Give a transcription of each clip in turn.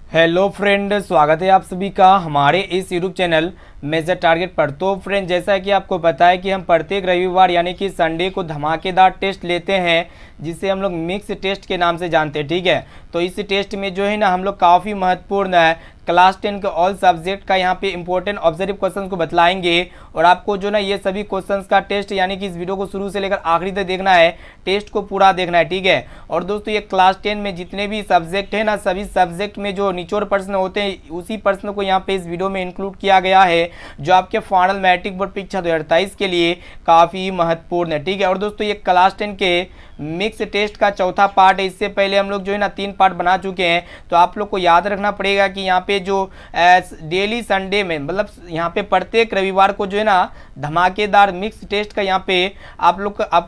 Hello friend, स्वागत है आप सभी का हमारे इस यूट्यूब चैनल मेजर टारगेट पर। तो फ्रेंड, जैसा कि आपको पता है कि हम प्रत्येक रविवार यानी कि संडे को धमाकेदार टेस्ट लेते हैं जिसे हम लोग मिक्स टेस्ट के नाम से जानते हैं। ठीक है, तो इस टेस्ट में जो है ना हम लोग काफ़ी महत्वपूर्ण है क्लास 10 के ऑल सब्जेक्ट का यहाँ पे इंपॉर्टेंट ऑब्जर्व क्वेश्चन को बतलाएंगे और आपको जो ना ये सभी क्वेश्चंस का टेस्ट यानी कि इस वीडियो को शुरू से लेकर आखिरी तक देखना है, टेस्ट को पूरा देखना है। ठीक है, और दोस्तों ये क्लास 10 में जितने भी सब्जेक्ट है ना, सभी सब्जेक्ट में जो निचोड़ प्रश्न होते हैं उसी प्रश्न को यहाँ पे इस वीडियो में इंक्लूड किया गया है जो आपके फाइनल मैट्रिक बोर्ड परीक्षा 2023 के लिए काफ़ी महत्वपूर्ण है। ठीक है, और दोस्तों ये क्लास 10 के मिक्स टेस्ट का चौथा पार्ट है। इससे पहले हम लोग जो है ना 3 पार्ट बना चुके हैं, तो आप लोग को याद रखना पड़ेगा कि यहाँ पे जो डेली संडे में मतलब यहाँ पे प्रत्येक रविवार को जो है ना धमाकेदार मिक्स टेस्ट का यहाँ पे आप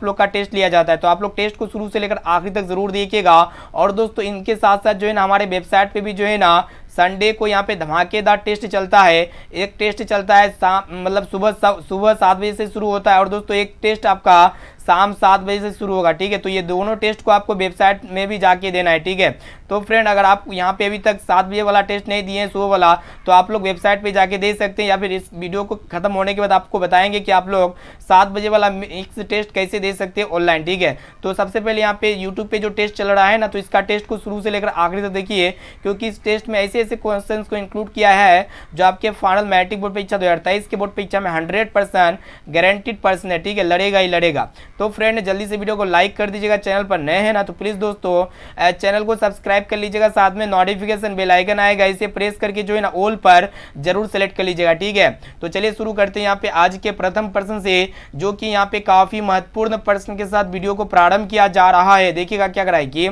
लोग का टेस्ट लिया जाता है। तो आप लोग टेस्ट को शुरू से लेकर आखिरी तक जरूर देखिएगा। और दोस्तों इनके साथ साथ जो है ना हमारे वेबसाइट पे भी जो है ना संडे को यहाँ पे धमाकेदार टेस्ट चलता है। एक टेस्ट चलता है मतलब सुबह 7 बजे से शुरू होता है और दोस्तों एक टेस्ट आपका शाम 7 बजे से शुरू होगा। ठीक है, तो ये दोनों टेस्ट को आपको वेबसाइट में भी जाके देना है। ठीक है, तो फ्रेंड अगर आप यहाँ पे अभी तक 7 बजे वाला टेस्ट नहीं दिए हैं सुबह वाला, तो आप लोग वेबसाइट पे जाके दे सकते हैं या फिर इस वीडियो को खत्म होने के बाद आपको बताएंगे कि आप लोग 7 बजे वाला मिक्स टेस्ट कैसे दे सकते हैं ऑनलाइन। ठीक है, तो सबसे पहले यहाँ पे यूट्यूब पे जो टेस्ट चल रहा है ना, तो इसका टेस्ट को शुरू से लेकर आखिरी तक देखिए, क्योंकि इस टेस्ट में ऐसे क्वेश्चंस को इंक्लूड किया है जो आपके फाइनल मैट्रिक बोर्ड परीक्षा 2023 के बोर्ड परीक्षा में 100% गारंटीड पर्सन है। ठीक है, लड़ेगा ही लड़ेगा। तो फ्रेंड जल्दी से वीडियो को लाइक कर दीजिएगा, चैनल पर नए हैं ना तो प्लीज दोस्तों चैनल को सब्सक्राइब कर लीजिएगा, साथ में नोटिफिकेशन बेल आइकन आएगा, इसे प्रेस करके जो है ना ऑल पर जरूर सेलेक्ट कर लीजिएगा। ठीक है, तो चलिए शुरू करते हैं यहाँ पे आज के प्रथम प्रश्न से, जो कि यहाँ पे काफी महत्वपूर्ण प्रश्न के साथ वीडियो को प्रारंभ किया जा रहा है। देखिएगा क्या कराए कि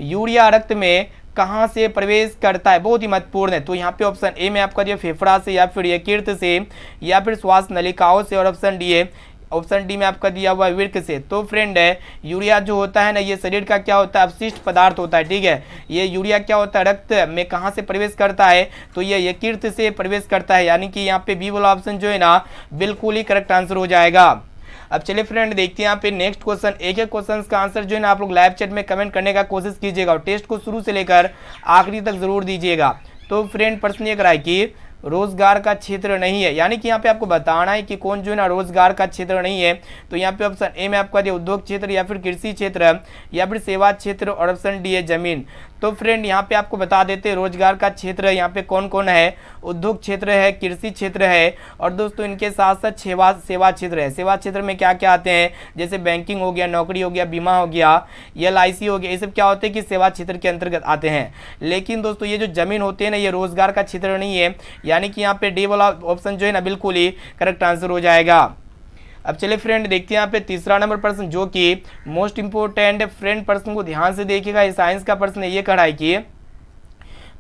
यूरिया रक्त में कहां से प्रवेश करता है, बहुत ही महत्वपूर्ण है। तो यहाँ पे ऑप्शन ए में आपका दिया फेफड़ा से या फिर यकृत से या फिर श्वास नलिकाओं से, और ऑप्शन डी में आपका दिया हुआ वृक्क से। तो फ्रेंड है यूरिया जो होता है ना, ये शरीर का क्या होता है, अपशिष्ट पदार्थ होता है। ठीक है, ये यूरिया क्या होता है, रक्त में कहाँ से प्रवेश करता है, तो ये यकृत से प्रवेश करता है, यानी कि यहाँ पे बी वाला ऑप्शन जो है ना बिल्कुल ही करेक्ट आंसर हो जाएगा। अब चलिए फ्रेंड देखते हैं यहाँ पे नेक्स्ट क्वेश्चन। एक एक क्वेश्चन का आंसर जो है ना आप लोग लाइव चैट में कमेंट करने का कोशिश कीजिएगा और टेस्ट को शुरू से लेकर आखिरी तक जरूर दीजिएगा। तो फ्रेंड प्रश्न ये कराए कि रोजगार का क्षेत्र नहीं है, यानी कि यहाँ पे आपको बताना है कि कौन जो है ना रोजगार का क्षेत्र नहीं है। तो यहाँ पे ऑप्शन ए में आपका दिया उद्योग क्षेत्र या फिर कृषि क्षेत्र या फिर सेवा क्षेत्र, और ऑप्शन डी है जमीन। तो फ्रेंड यहाँ पे आपको बता देते हैं रोजगार का क्षेत्र यहाँ पे कौन कौन है, उद्योग क्षेत्र है, कृषि क्षेत्र है, और दोस्तों इनके साथ साथ सेवा क्षेत्र है। सेवा क्षेत्र में क्या क्या आते हैं, जैसे बैंकिंग हो गया, नौकरी हो गया, बीमा हो गया, LIC हो गया, ये सब क्या होते हैं कि सेवा क्षेत्र के अंतर्गत आते हैं। लेकिन दोस्तों ये जो जमीन होते हैं ना, ये रोजगार का क्षेत्र नहीं है, यानी कि यहाँ पे डी वाला ऑप्शन जो है ना बिल्कुल ही करेक्ट आंसर हो जाएगा। अब चलिए फ्रेंड देखते हैं यहाँ पे तीसरा नंबर प्रश्न, जो कि मोस्ट इंपोर्टेंट फ्रेंड प्रश्न को ध्यान से देखिएगा। ये साइंस का प्रश्न है, ये कढ़ाई की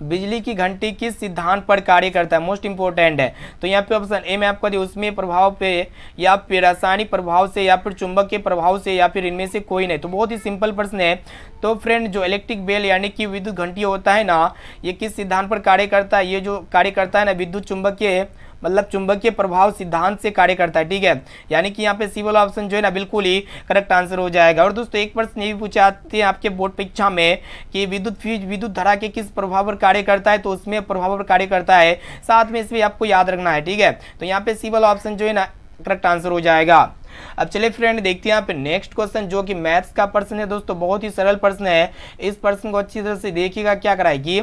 बिजली की घंटी किस सिद्धांत पर कार्य करता है, मोस्ट इंपोर्टेंट है। तो यहाँ पे ऑप्शन ए में आपका उसमें प्रभाव पे या फिर रासायनिक प्रभाव से या फिर चुंबक के प्रभाव से या फिर इनमें से कोई नहीं। तो बहुत ही सिंपल प्रश्न है। तो फ्रेंड जो इलेक्ट्रिक बेल यानी कि विद्युत घंटी होता है ना, ये किस सिद्धांत पर कार्य करता है, ये जो कार्य करता है ना विद्युत चुंबकीय मतलब चुंबकीय प्रभाव सिद्धांत से कार्य करता है। ठीक है, यानी कि यहाँ पे सी वाला ऑप्शन जो है ना बिल्कुल ही करेक्ट आंसर हो जाएगा। और दोस्तों एक प्रश्न ये भी पूछे जाते हैं आपके बोर्ड परीक्षा में कि विद्युत धारा के किस प्रभाव पर कार्य करता है, तो उसमें प्रभाव पर कार्य करता है, साथ में इसमें आपको याद रखना है। ठीक है, तो यहाँ पे सी वाला ऑप्शन जो है ना करेक्ट आंसर हो जाएगा। अब चलिए फ्रेंड देखते हैं यहाँ पे नेक्स्ट क्वेश्चन, जो कि मैथ्स का प्रश्न है। दोस्तों बहुत ही सरल प्रश्न है, इस प्रश्न को अच्छी तरह से देखिएगा। क्या कराएगी,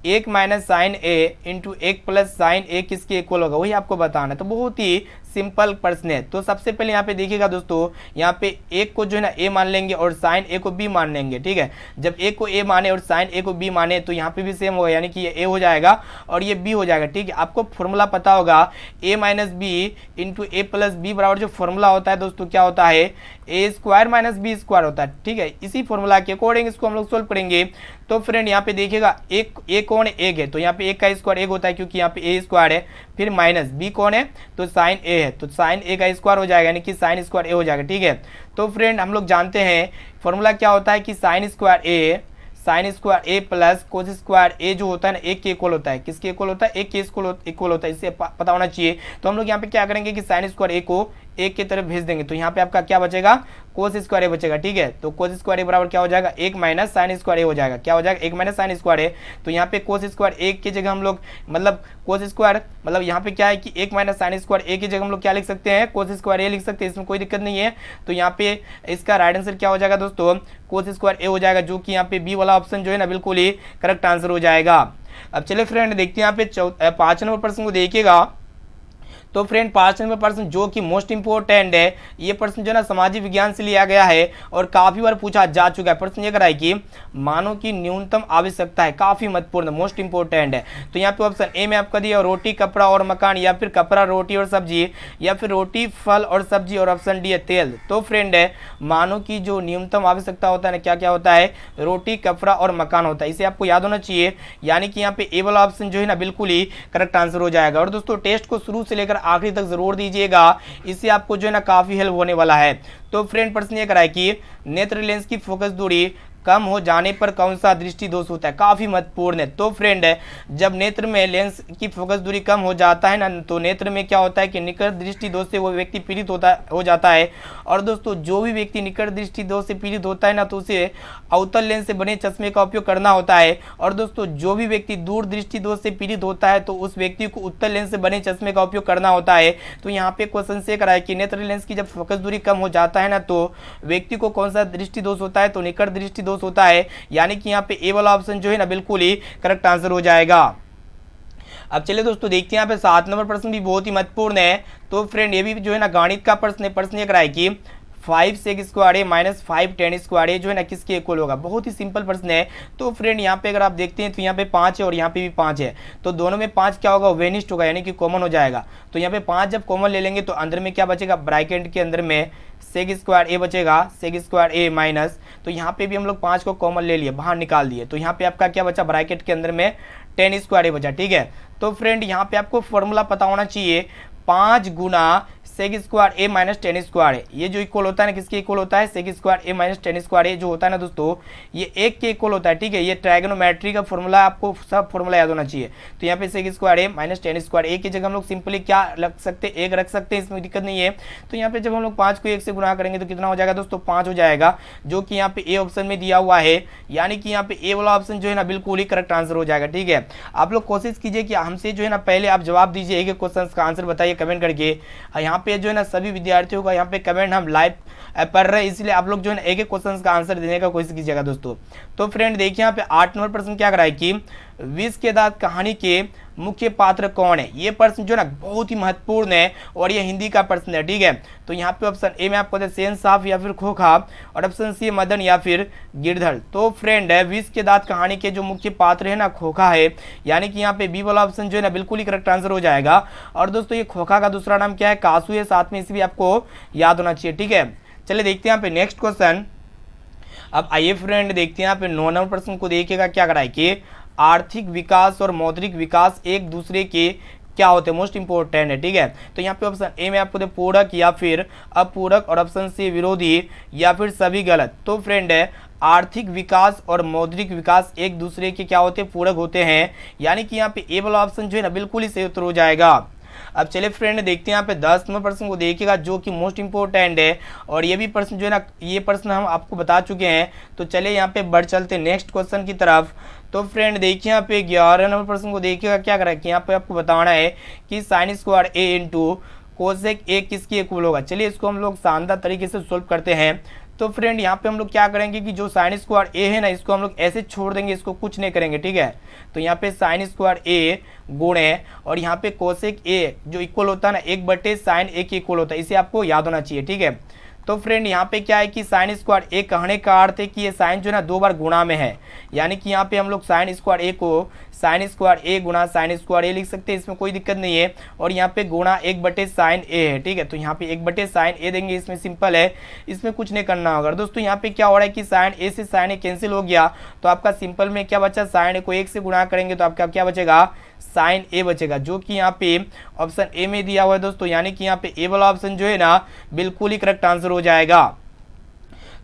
1 माइनस साइन ए इंटू 1 प्लस साइन ए किसके इक्वल होगा, वही आपको बताना है। तो बहुत ही सिंपल प्रश्न है। तो सबसे पहले यहाँ पे देखिएगा दोस्तों, यहाँ पे एक को जो है ना ए मान लेंगे और साइन ए को बी मान लेंगे। ठीक है, जब ए को ए माने और साइन ए को बी माने तो यहाँ पे भी सेम होगा, यानी कि ये ए हो जाएगा और ये बी हो जाएगा। ठीक है, आपको फॉर्मूला पता होगा, ए माइनस बी इंटू ए प्लस बी बराबर जो फॉर्मूला होता है दोस्तों क्या होता है, ए स्क्वायर माइनस बी स्क्वायर होता है। ठीक है, इसी फॉर्मूला के अकॉर्डिंग इसको हम लोग सोल्व करेंगे। तो फ्रेंड यहाँ पे देखिएगा एक कौन है, एक है, तो यहाँ पे एक का स्क्वायर एक होता है क्योंकि यहाँ पे ए स्क्वायर है, फिर माइनस बी कौन है, तो साइन ए है, तो साइन ए का स्क्वायर हो जाएगा, यानी कि साइन स्क्वायर ए हो जाएगा। ठीक है, तो फ्रेंड हम लोग जानते हैं फॉर्मूला क्या होता है कि साइन स्क्वायर ए प्लस कोस स्क्वायर ए जो होता है ना एक के इक्वल होता है, किसके इक्वल होता है, एक के इक्वल होता है, इससे पता होना चाहिए। तो हम लोग यहाँ पे क्या करेंगे कि साइन स्क्वायर ए को एक की तरफ भेज देंगे, तो यहाँ पे आपका क्या बचेगा, कोस स्क्वायर ए बचेगा, ठीक है। तो कोस स्क्वायर ए बराबर क्या हो जाएगा, 1 माइनस साइन स्क्वायर ए हो जाएगा, क्या हो जाएगा, 1 माइनस साइन स्क्वायर ए। तो यहाँ पे कोस स्क्वायर ए की जगह हम लोग मतलब कोस स्क्वायर मतलब यहाँ पे क्या है कि 1 माइनस साइन स्क्वायर ए की जगह हम लोग क्या लिख सकते हैं, कोस स्क्वायर ए लिख सकते हैं, इसमें कोई दिक्कत नहीं है। तो यहाँ पे इसका राइट आंसर क्या हो जाएगा दोस्तों, कोस स्क्वायर ए हो जाएगा, जो कि यहाँ पे बी वाला ऑप्शन जो है ना बिल्कुल ही करेक्ट आंसर हो जाएगा। अब चलिए फ्रेंड देखते हैं यहाँ पे 5 नंबर प्रश्न को देखिएगा। तो फ्रेंड 5 नंबर प्रश्न जो कि मोस्ट इंपोर्टेंट है, ये प्रश्न जो है ना सामाजिक विज्ञान से लिया गया है और काफी बार पूछा जा चुका है। प्रश्न ये करा है कि मानव की न्यूनतम आवश्यकता है, काफी महत्वपूर्ण मोस्ट इंपोर्टेंट है। तो यहाँ पे ऑप्शन ए में आपका दिया रोटी कपड़ा और मकान, या फिर कपड़ा रोटी और सब्जी, या फिर रोटी फल और सब्जी, और ऑप्शन डी है तेल। तो फ्रेंड है मानव की जो न्यूनतम आवश्यकता होता है ना, क्या क्या होता है, रोटी कपड़ा और मकान होता है, इसे आपको याद होना चाहिए। यानी कि यहाँ पे ए वाला ऑप्शन जो है ना बिल्कुल ही करेक्ट आंसर हो जाएगा। और दोस्तों टेस्ट को शुरू से लेकर आखिरी तक जरूर दीजिएगा, इससे आपको जो है ना काफी हेल्प होने वाला है। तो फ्रेंड प्रश्न ये कराए कि नेत्र लेंस की फोकस दूरी कम हो जाने पर कौन सा दृष्टि दोष होता है, काफी महत्वपूर्ण है। तो फ्रेंड है जब नेत्र में लेंस की फोकस दूरी कम हो जाता है ना, तो नेत्र में क्या होता है कि निकट दृष्टि दोष से वो व्यक्ति पीड़ित हो जाता है। और दोस्तों जो भी व्यक्ति निकट दृष्टि दोष से पीड़ित होता है ना, तो उसे अवतल लेंस से बने चश्मे का उपयोग करना होता है। और दोस्तों जो भी व्यक्ति दूर दृष्टि दोष से पीड़ित होता है, तो उस व्यक्ति को उत्तल लेंस से बने चश्मे का उपयोग करना होता है। तो यहाँ पे क्वेश्चन से कराए कि नेत्र लेंस की जब फोकस दूरी कम हो जाता है ना, तो व्यक्ति को कौन सा दृष्टि दोष होता है, तो निकट दृष्टि दोष होता है। यानी कि यहाँ पे ए वाला ऑप्शन जो है ना बिल्कुल ही करेक्ट आंसर हो जाएगा। अब चलिए दोस्तों देखते हैं यहाँ पे 7 नंबर प्रश्न भी बहुत ही महत्वपूर्ण है। तो फ्रेंड ये भी जो है ना गणित का प्रश्न है। प्रश्न ये कराए कि 5 सेक स्क्वायर ए माइनस 5 टेन स्क्वायर ए जो है ना किसके इक्वल होगा, बहुत ही सिंपल प्रश्न है। तो फ्रेंड यहाँ पे अगर आप देखते हैं तो यहाँ पे 5 है और यहाँ पे भी 5 है, तो दोनों में 5 क्या होगा, वेनिस्ट होगा, यानी कि कॉमन हो जाएगा। तो यहाँ पे 5 जब कॉमन ले लेंगे तो अंदर में क्या बचेगा, ब्रैकेट के अंदर में सेक स्क्वायर ए बचेगा, सेक स्क्वायर ए माइनस, तो यहाँ पे भी हम लोग 5 को कॉमन ले लिए, बाहर निकाल दिए, तो यहाँ पे आपका क्या बचा, ब्रैकेट के अंदर में 10 स्क्वायर ए बचा, ठीक है। तो फ्रेंड यहाँ पे आपको फॉर्मूला पता होना चाहिए, 5 गुना सेक स्क्वायर ए माइनस 10 स्क्वायर ए, ये जो इक्वल होता है ना किसके इक्वल होता है, सेक स्क्वायर ए माइनस 10 स्क्वायर ए जो होता है ना दोस्तों, ये 1 के इक्वल होता है, ठीक है। ये ट्रायगोनोमेट्री का फॉर्मूला, आपको सब फॉर्मूला याद होना चाहिए। तो यहाँ पे सेक स्क्वायर ए माइनस 10 स्क्वायर ए की जगह हम लोग सिंपली क्या रख सकते हैं, 1 रख सकते हैं, इसमें दिक्कत नहीं है। तो यहाँ पे जब हम लोग 5 को 1 से गुणा करेंगे तो कितना हो जाएगा दोस्तों, 5 हो जाएगा, जो कि यहाँ पे ए ऑप्शन में दिया हुआ है। यानी कि यहाँ पे ए वाला ऑप्शन जो है ना बिल्कुल ही करेक्ट आंसर हो जाएगा, ठीक है। आप लोग कोशिश कीजिए कि हमसे जो है ना पहले आप जवाब दीजिए, एक क्वेश्चन का आंसर बताइए कमेंट करके। यहाँ पे जो है ना सभी विद्यार्थियों का यहाँ पे कमेंट हम लाइव पढ़ रहे हैं, इसलिए आप लोग जो है ना एक क्वेश्चन का आंसर देने का कोशिश कीजिएगा दोस्तों। तो फ्रेंड देखिए यहाँ पे 8 नंबर प्रश्न क्या कराए कि विष के दांत कहानी के मुख्य पात्र कौन है। ये प्रश्न जो है ना बहुत ही महत्वपूर्ण है और ये हिंदी का प्रश्न है, ठीक है। तो यहाँ पे ऑप्शन ए में आपको सेन साफ या फिर खोखा, और ऑप्शन सी मदन या फिर गिरधर। तो फ्रेंड है विष के दांत कहानी के जो मुख्य पात्र है ना खोखा है, यानी कि यहाँ पे बी वाला ऑप्शन जो है ना बिल्कुल ही करेक्ट आंसर हो जाएगा। और दोस्तों ये खोखा का दूसरा नाम क्या है, कासू है, साथ में इसे भी आपको याद होना चाहिए, ठीक है। चलिए देखते हैं यहाँ पे नेक्स्ट क्वेश्चन। अब आइए फ्रेंड देखते हैं यहाँ पे 9 नंबर प्रश्न को देखिएगा क्या कराए कि आर्थिक विकास और मौद्रिक विकास एक दूसरे के क्या होते हैं, मोस्ट इंपोर्टेंट है, ठीक है। तो यहाँ पे ऑप्शन ए में आपको दे पूरक या फिर अपूरक, और ऑप्शन सी विरोधी या फिर सभी गलत। तो फ्रेंड है आर्थिक विकास और मौद्रिक विकास एक दूसरे के क्या होते हैं, पूरक होते हैं। यानी कि यहाँ पे ए वाला ऑप्शन जो है ना बिल्कुल ही सही उत्तर हो जाएगा। अब चलिए फ्रेंड देखते हैं यहाँ पे 10 नंबर प्रश्न को देखिएगा जो कि मोस्ट इंपोर्टेंट है, और ये भी प्रश्न जो है ना ये प्रश्न हम आपको बता चुके हैं। तो चलिए यहाँ पे बढ़ चलते नेक्स्ट क्वेश्चन की तरफ। तो फ्रेंड देखिए यहाँ पे 11 नंबर प्रश्न को देखिएगा क्या करा कि यहाँ पे आपको बताना है कि साइन स्क्वायर ए इंटू कोसेक ए किसकी इक्वल होगा। चलिए इसको हम लोग शानदार तरीके से सोल्व करते हैं। तो फ्रेंड यहाँ पे हम लोग क्या करेंगे कि जो साइन स्क्वायर ए है ना इसको हम लोग ऐसे छोड़ देंगे, इसको कुछ नहीं करेंगे, ठीक है। तो यहाँ पे साइन स्क्वायर ए गुणे और यहाँ पे कोसेक ए जो इक्वल होता है ना 1/साइन ए के इक्वल होता है, इसे आपको याद होना चाहिए, ठीक है। तो फ्रेंड यहाँ पे क्या है कि साइन स्क्वायर ए कहने का अर्थ है कि ये साइन जो है ना 2 बार गुणा में है, यानी कि यहाँ पे हम लोग साइन स्क्वायर ए को साइन स्क्वायर ए गुणा साइन स्क्वायर ए लिख सकते हैं, इसमें कोई दिक्कत नहीं है। और यहाँ पे गुणा 1/साइन ए है, ठीक है। तो यहाँ पे 1/साइन ए देंगे, इसमें सिंपल है, इसमें कुछ नहीं करना होगा। दोस्तों यहाँ पे क्या हो रहा है कि साइन ए से साइन ए कैंसिल हो गया, तो आपका सिंपल में क्या बचा, साइन ए को 1 से गुणा करेंगे तो आपका क्या बचेगा, साइन ए बचेगा, जो कि यहाँ पे ऑप्शन ए में दिया हुआ है दोस्तों। यानी कि यहाँ पे ए वाला ऑप्शन जो है ना बिल्कुल ही करेक्ट आंसर हो जाएगा।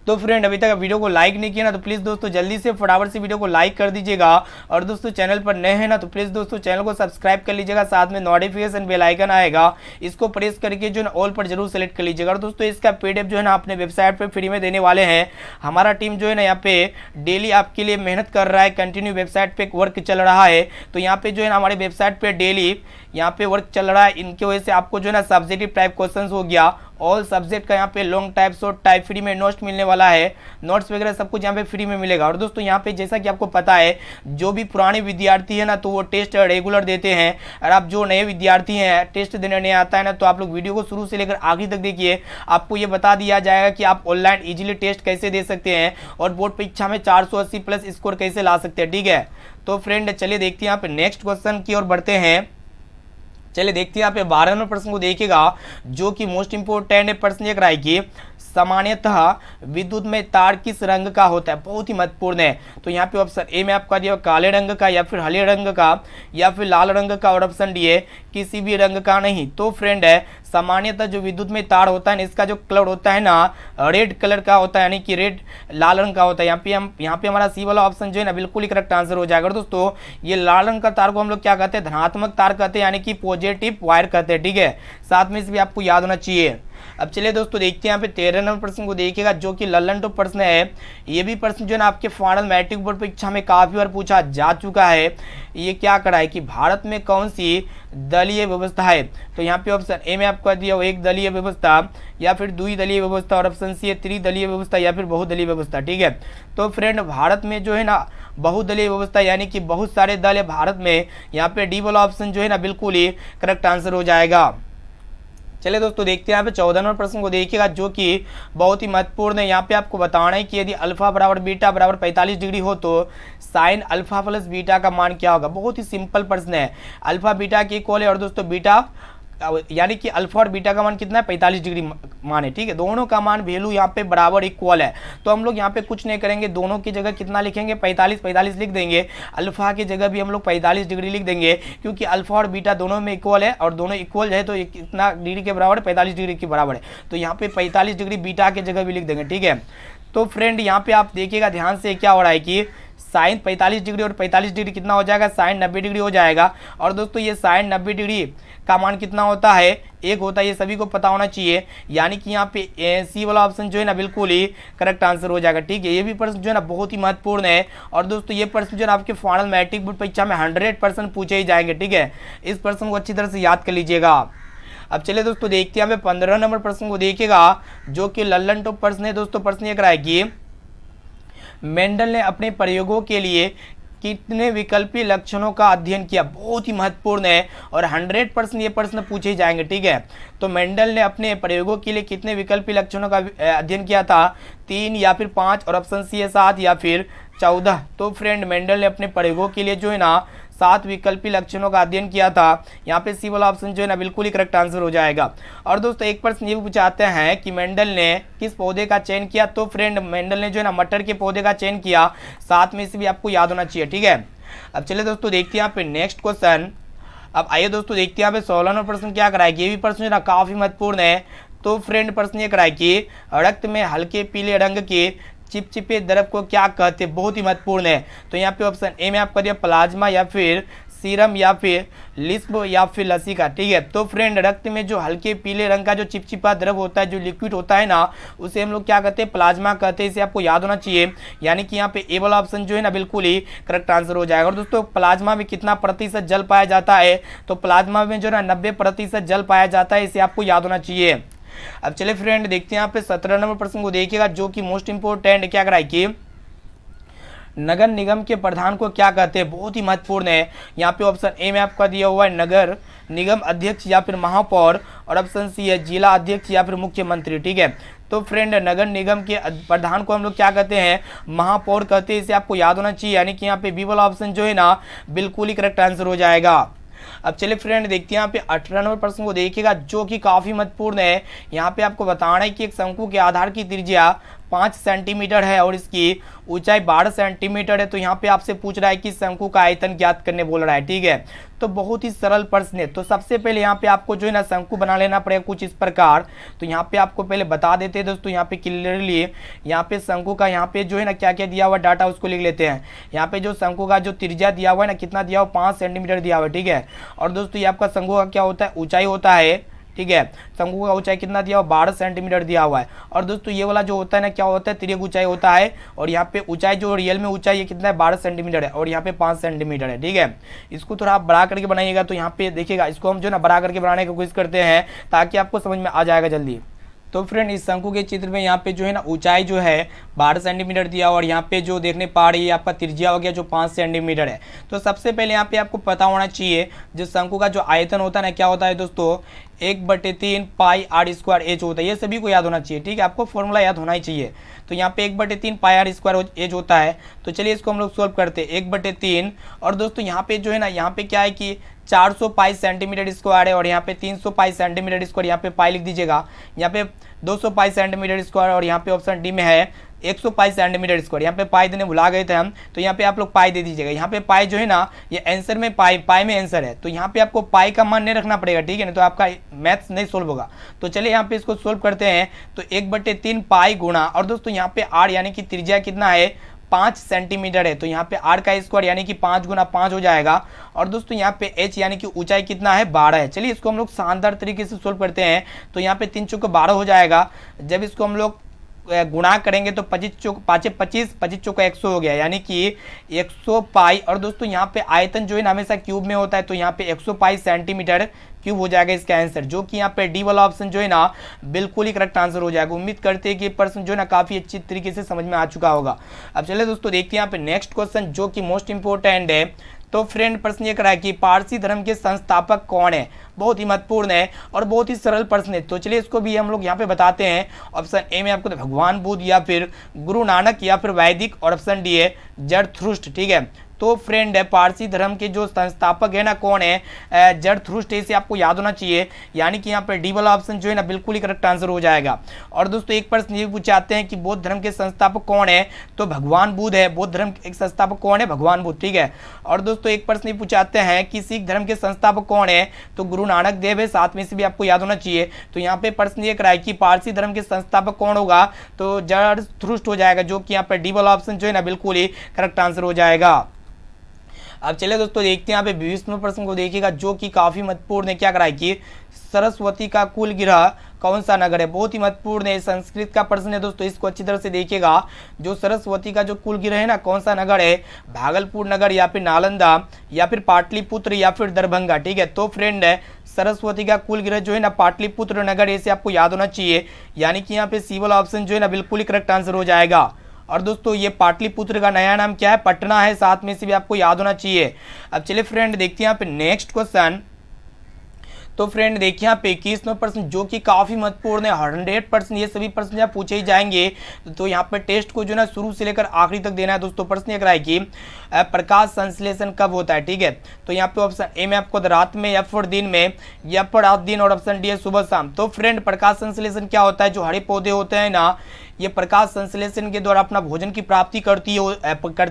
तो फ्रेंड अभी तक वीडियो को लाइक नहीं किया ना तो प्लीज़ दोस्तों जल्दी से फटाफट से वीडियो को लाइक कर दीजिएगा। और दोस्तों चैनल पर नए हैं ना तो प्लीज़ दोस्तों चैनल को सब्सक्राइब कर लीजिएगा, साथ में नोटिफिकेशन बेल आइकन आएगा, इसको प्रेस करके जो है ऑल पर जरूर सेलेक्ट कर लीजिएगा। और दोस्तों इसका पीडीएफ जो है ना अपने वेबसाइट पर फ्री में देने वाले हैं। हमारा टीम जो है ना यहाँ पे डेली आपके लिए मेहनत कर रहा है, कंटिन्यू वेबसाइट पे वर्क चल रहा है। तो यहाँ पे जो है ना हमारे वेबसाइट पे डेली यहाँ पे वर्क चल रहा है। इनकी वजह से आपको जो है ना सब्जेक्टिव टाइप क्वेश्चंस हो गया, ऑल सब्जेक्ट का यहाँ पे long type short type free में नोट्स मिलने वाला है, नोट्स वगैरह सब कुछ यहाँ पे फ्री में मिलेगा। और दोस्तों यहाँ पे जैसा कि आपको पता है जो भी पुराने विद्यार्थी है ना तो वो टेस्ट रेगुलर देते हैं, और आप जो नए विद्यार्थी हैं टेस्ट देने नहीं आता है ना तो आप लोग वीडियो को शुरू से लेकर आखिरी तक देखिए, आपको ये बता दिया जाएगा कि आप ऑनलाइन इजीली टेस्ट कैसे दे सकते हैं और बोर्ड परीक्षा में 480 प्लस स्कोर कैसे ला सकते हैं। ठीक है, तो फ्रेंड चलिए देखते हैं यहाँ पे नेक्स्ट क्वेश्चन की ओर बढ़ते हैं। चलिए देखते हैं यहाँ पे 12 नंबर प्रश्न को देखिएगा जो कि मोस्ट इंपोर्टेंट है। प्रश्न ये कराए कि सामान्यतः विद्युत में तार किस रंग का होता है, बहुत ही महत्वपूर्ण है। तो यहाँ पे ऑप्शन ए में आपका दिया काले रंग का, या फिर हरे रंग का, या फिर लाल रंग का, और ऑप्शन डी है किसी भी रंग का नहीं। तो फ्रेंड है सामान्यतः जो विद्युत में तार होता है इसका जो कलर होता है ना रेड कलर का होता है, यानी कि रेड लाल रंग का होता है। यहाँ पे हमारा सी वाला ऑप्शन जो है ना बिल्कुल ही करेक्ट आंसर हो जाएगा। दोस्तों ये लाल रंग का तार को हम लोग क्या कहते हैं, धनात्मक तार कहते हैं, यानी कि पॉजिटिव वायर कहते हैं। ठीक है, साथ में इसे भी आपको याद होना चाहिए। अब चलिए दोस्तों देखते हैं यहाँ पे 13 नंबर प्रश्न को देखिएगा जो कि लल्लन टॉप प्रश्न है। ये भी प्रश्न जो है ना आपके फाइनल मैट्रिक बोर्ड परीक्षा में काफी बार पूछा जा चुका है। ये क्या करा है कि भारत में कौन सी दलीय व्यवस्था है। तो यहाँ पे ऑप्शन ए में आपको दिया हो एक दलीय व्यवस्था, या फिर द्विदलीय व्यवस्था, और ऑप्शन सी है त्रिदलीय व्यवस्था, या फिर बहुदलीय व्यवस्था। ठीक है, तो फ्रेंड भारत में जो है ना बहुदलीय व्यवस्था यानी कि बहुत सारे दल है भारत में। यहाँ पे डी वाला ऑप्शन जो है ना बिल्कुल ही करेक्ट आंसर हो जाएगा। चलिए दोस्तों देखते हैं यहाँ पे 14 नंबर प्रश्न को देखिएगा जो कि बहुत ही महत्वपूर्ण है। यहाँ पे आपको बताना है कि यदि अल्फा बराबर बीटा बराबर 45 डिग्री हो तो साइन अल्फा प्लस बीटा का मान क्या होगा। बहुत ही सिंपल प्रश्न है, अल्फा बीटा के इक्वल है, और दोस्तों बीटा यानी कि अल्फा और बीटा का मान कितना है 45 डिग्री मान है। ठीक है, दोनों का मान वैल्यू यहाँ पे बराबर इक्वल है। तो हम लोग यहाँ पे कुछ नहीं करेंगे, दोनों की जगह कितना लिखेंगे 45 लिख देंगे, अल्फा की जगह भी हम लोग 45 डिग्री लिख देंगे, क्योंकि अल्फा और बीटा दोनों में इक्वल है और दोनों इक्वल है तो कितना डिग्री के बराबर है 45 डिग्री के बराबर है। तो यहाँ पे 45 डिग्री बीटा की जगह भी लिख देंगे। ठीक है, तो फ्रेंड यहाँ पे आप देखिएगा ध्यान से क्या हो रहा है कि साइन 45 डिग्री और 45 डिग्री कितना हो जाएगा, साइन 90 डिग्री हो जाएगा। और दोस्तों ये साइन 90 डिग्री का मान कितना होता है, एक होता है, ये सभी को पता होना चाहिए। यानी कि यहाँ पे सी वाला ऑप्शन जो है ना बिल्कुल ही करेक्ट आंसर हो जाएगा। ठीक है, ये भी प्रश्न जो है ना बहुत ही महत्वपूर्ण है। और दोस्तों ये प्रश्न जो है ना आपके फाइनल मैट्रिक बोर्ड परीक्षा में 100% पूछे ही जाएंगे। ठीक है, इस प्रश्न को अच्छी तरह से याद कर लीजिएगा। अब चलिए दोस्तों देखते हैं हमें 15 नंबर प्रश्न को देखिएगा जो कि लल्लन टॉप प्रश्न है। दोस्तों प्रश्न ये कराए कि मेंडल ने अपने प्रयोगों के लिए कितने विकल्पी लक्षणों का अध्ययन किया। बहुत ही महत्वपूर्ण है और 100% ये प्रश्न पूछे जाएंगे। ठीक है, तो मेंडल ने अपने प्रयोगों के लिए कितने विकल्पी लक्षणों का अध्ययन किया था, 3 या फिर 5, और ऑप्शन सी है 7 या फिर 14। तो फ्रेंड मेंडल ने अपने प्रयोगों के लिए जो है ना 7 विकल्पी लक्षणों का अध्ययन किया था। यहाँ पे सी वाला ऑप्शन जो है ना बिल्कुल ही करेक्ट आंसर हो जाएगा। और दोस्तों एक प्रश्न ये भी पूछाते हैं कि मेंडल ने किस पौधे का चयन किया। तो फ्रेंड मेंडल ने जो है ना मटर के पौधे का चयन किया, साथ में इसे भी आपको याद होना चाहिए। ठीक है, अब चलिए दोस्तों देखते हैं यहाँ पे नेक्स्ट क्वेश्चन। अब आइए दोस्तों देखते हैं यहाँ पे 16 नंबर प्रश्न क्या कराएगी। ये भी प्रश्न जो है ना काफी महत्वपूर्ण है। तो फ्रेंड प्रश्न ये कराए कि रक्त में हल्के पीले रंग के चिपचिपे द्रव को क्या कहते हैं। बहुत ही महत्वपूर्ण है। तो यहाँ पे ऑप्शन ए में आपका दिया प्लाज्मा, या फिर सीरम, या फिर लिस्प, या फिर लसिका। ठीक है, तो फ्रेंड रक्त में जो हल्के पीले रंग का जो चिपचिपा द्रव होता है, जो लिक्विड होता है ना, उसे हम लोग क्या कहते हैं, प्लाज्मा कहते हैं। इसे आपको याद होना चाहिए। यानी कि यहाँ पे ए वाला ऑप्शन जो है ना बिल्कुल ही करेक्ट आंसर हो जाएगा। और दोस्तों प्लाज्मा में कितना प्रतिशत जल पाया जाता है, तो प्लाज्मा में जो है ना 90% जल पाया जाता है। इसे आपको याद होना चाहिए। अब चलिए फ्रेंड देखते हैं यहाँ पे 17 नंबर प्रश्न को देखिएगा जो कि मोस्ट इंपोर्टेंट क्या कराए कि नगर निगम के प्रधान को क्या कहते हैं। बहुत ही महत्वपूर्ण है। यहाँ पे ऑप्शन ए में आपका दिया हुआ है नगर निगम अध्यक्ष या फिर महापौर, और ऑप्शन सी है जिला अध्यक्ष या फिर मुख्यमंत्री। ठीक है, तो फ्रेंड नगर निगम के प्रधान को हम लोग क्या कहते हैं, महापौर कहते हैं। इसे आपको याद होना चाहिए। यानी कि यहाँ पे बी वाला ऑप्शन जो है ना बिल्कुल ही करेक्ट आंसर हो जाएगा। अब चलिए फ्रेंड देखते हैं यहाँ पे 18 नंबर प्रश्न को देखिएगा जो कि काफी महत्वपूर्ण है। यहाँ पे आपको बताना है कि एक शंकु के आधार की त्रिज्या 5 सेंटीमीटर है और इसकी ऊंचाई 12 सेंटीमीटर है। तो यहाँ पे आपसे पूछ रहा है कि शंकु का आयतन ज्ञात करने बोल रहा है, ठीक है। तो बहुत ही सरल प्रश्न है। तो सबसे पहले यहाँ पे आपको जो है ना शंकु बना लेना पड़ेगा कुछ इस प्रकार। तो यहाँ पे आपको पहले बता देते हैं दोस्तों, यहाँ पे क्लियरली यहाँ पे शंकु का यहाँ पे जो है ना क्या क्या दिया हुआ डाटा उसको लिख लेते हैं। यहाँ पे जो शंकु का जो त्रिज्या दिया हुआ है ना, कितना दिया हुआ, 5 सेंटीमीटर दिया हुआ है, ठीक है। और दोस्तों ये आपका शंकु का क्या होता है, ऊंचाई होता है, ठीक है। शंकु का ऊंचाई कितना दिया हुआ, 12 सेंटीमीटर दिया हुआ है। और दोस्तों ये वाला जो होता है ना क्या होता है, तिर्यक ऊंचाई होता है। और यहाँ पे ऊंचाई जो रियल में ऊंचाई ये कितना है, 12 सेंटीमीटर है और यहाँ पे 5 सेंटीमीटर है, ठीक है। इसको थोड़ा आप बड़ा करके बनाइएगा। तो यहाँ पे देखिएगा, इसको हम जो ना बड़ा करके बनाने की कोशिश करते हैं ताकि आपको समझ में आ जाएगा जल्दी। तो फ्रेंड इस शंकु के चित्र में यहाँ पे जो है ना ऊंचाई जो है 12 सेंटीमीटर दिया और यहाँ पे जो देखने पा रही है आपका त्रिज्या हो गया जो 5 सेंटीमीटर है। तो सबसे पहले यहाँ पे आपको पता होना चाहिए जो शंकु का जो आयतन होता है ना क्या होता है दोस्तों, 1/3 पाई आर स्क्वायर एच होता है। ये सभी को याद होना चाहिए, ठीक है, आपको फॉर्मूला याद होना ही चाहिए। तो यहाँ पे 1/3 पाई आर स्क्वायर एच होता है। तो चलिए इसको हम लोग सोल्व करते हैं, 1/3। और दोस्तों यहाँ पे जो है ना, यहाँ पे क्या है कि 400 पाई सेंटीमीटर स्क्वायर है और यहाँ पे 300 पाई सेंटीमीटर स्क्वायर, यहाँ पे पाई लिख दीजिएगा। यहाँ पे 200 पाई सेंटीमीटर स्क्वायर और यहाँ पे ऑप्शन डी में है 100 पाई सेंटीमीटर स्क्वायर। यहाँ पे पाई देने भुला गए थे हम, तो यहाँ पे आप लोग पाई दे दीजिएगा। यहाँ पे पाई जो है ना ये आंसर में पाई में आंसर है। तो यहाँ पे आपको पाई का मान नहीं रखना पड़ेगा, ठीक है ना, तो आपका मैथ्स नहीं सोल्व होगा। तो चलिए यहाँ पे इसको सोल्व करते हैं। तो 1/3 पाई गुणा, और दोस्तों यहाँ पे आर यानी कि त्रिज्या कितना है, 5 सेंटीमीटर है। तो यहाँ पे आर का स्क्वायर यानी कि 5 गुना 5 हो जाएगा। और दोस्तों यहाँ पे एच यानी कि ऊंचाई कितना है, 12 है। चलिए इसको हम लोग शानदार तरीके से सोल्व करते हैं। तो यहाँ पे 3 चौके 12 हो जाएगा। जब इसको हम लोग गुणा करेंगे तो 25 चौक 5 25 25 चौका 100 हो गया, यानी कि 100 पाई। और दोस्तों यहाँ पे आयतन जो है ना हमेशा क्यूब में होता है। तो यहाँ पे 100 पाई सेंटीमीटर क्यूब हो जाएगा इसका आंसर, जो कि यहाँ पे डी वाला ऑप्शन जो है ना बिल्कुल ही करेक्ट आंसर हो जाएगा। उम्मीद करते हैं कि प्रश्न जो है ना काफी अच्छी तरीके से समझ में आ चुका होगा। अब चलिए दोस्तों देखते हैं यहाँ पे नेक्स्ट क्वेश्चन जो कि मोस्ट इंपोर्टेंट है। तो फ्रेंड प्रश्न ये करा है कि पारसी धर्म के संस्थापक कौन है। बहुत ही महत्वपूर्ण है और बहुत ही सरल प्रश्न है। तो चलिए इसको भी हम लोग यहाँ पे बताते हैं। ऑप्शन ए में आपको भगवान बुद्ध या फिर गुरु नानक या फिर वैदिक, और ऑप्शन डी है जरथुष्ट्र, ठीक है। तो फ्रेंड है पारसी धर्म के जो संस्थापक है ना कौन है, जरथुष्ट्र, इसे आपको याद होना चाहिए। यानी कि यहाँ पे डी वाला ऑप्शन जो है ना बिल्कुल ही करेक्ट आंसर हो जाएगा। और दोस्तों एक प्रश्न ये पूछाते हैं कि बौद्ध धर्म के संस्थापक कौन है, तो भगवान बुद्ध है। बौद्ध धर्म के संस्थापक कौन है, भगवान बुद्ध, ठीक है। और दोस्तों एक प्रश्न ये पूछाते हैं कि सिख धर्म के संस्थापक कौन है, तो गुरु नानक देव है। साथ में से भी आपको याद होना चाहिए। तो यहाँ पे प्रश्न ये कराए कि पारसी धर्म के संस्थापक कौन होगा, तो जरथुष्ट्र हो जाएगा, जो कि यहाँ पे डी वाला ऑप्शन जो है ना बिल्कुल ही करेक्ट आंसर हो जाएगा। अब चलिए दोस्तों देखते हैं यहाँ पे 20वें प्रश्न को देखिएगा जो कि काफी महत्वपूर्ण है। क्या कराए कि सरस्वती का कुल गिरह कौन सा नगर है। बहुत ही महत्वपूर्ण है, संस्कृत का प्रश्न है दोस्तों, इसको अच्छी तरह से देखिएगा। जो सरस्वती का जो कुल गिरह है ना कौन सा नगर है, भागलपुर नगर या फिर नालंदा या फिर पाटलिपुत्र या फिर दरभंगा, ठीक है। तो फ्रेंड है सरस्वती का कुल गिरह जो है ना पाटलिपुत्र नगर, ऐसे आपको याद होना चाहिए। यानी कि यहाँ पे सी वाला ऑप्शन जो है ना बिल्कुल ही करेक्ट आंसर हो जाएगा। और दोस्तों ये पाटलिपुत्र का नया नाम क्या है, पटना है। साथ में से भी आपको याद होना चाहिए। अब चलिए फ्रेंड देखते हैं यहाँ पे नेक्स्ट क्वेश्चन। तो फ्रेंड देखिए यहाँ पे 21वां प्रश्न जो कि काफी महत्वपूर्ण है। 100% ये सभी प्रश्न यहाँ पूछे ही जाएंगे। तो यहाँ पे टेस्ट को जो ना शुरू से लेकर आखिरी तक देना है दोस्तों। प्रश्न ये कराए कि प्रकाश संश्लेषण कब होता है, ठीक है। तो यहाँ पे ऑप्शन ए में आपको रात में या फिर दिन में या फिर रात दिन, और ऑप्शन डी है सुबह शाम। तो फ्रेंड प्रकाश संश्लेषण क्या होता है, जो हरे पौधे होते हैं ना ये प्रकाश संश्लेषण के द्वारा अपना भोजन की प्राप्ति करती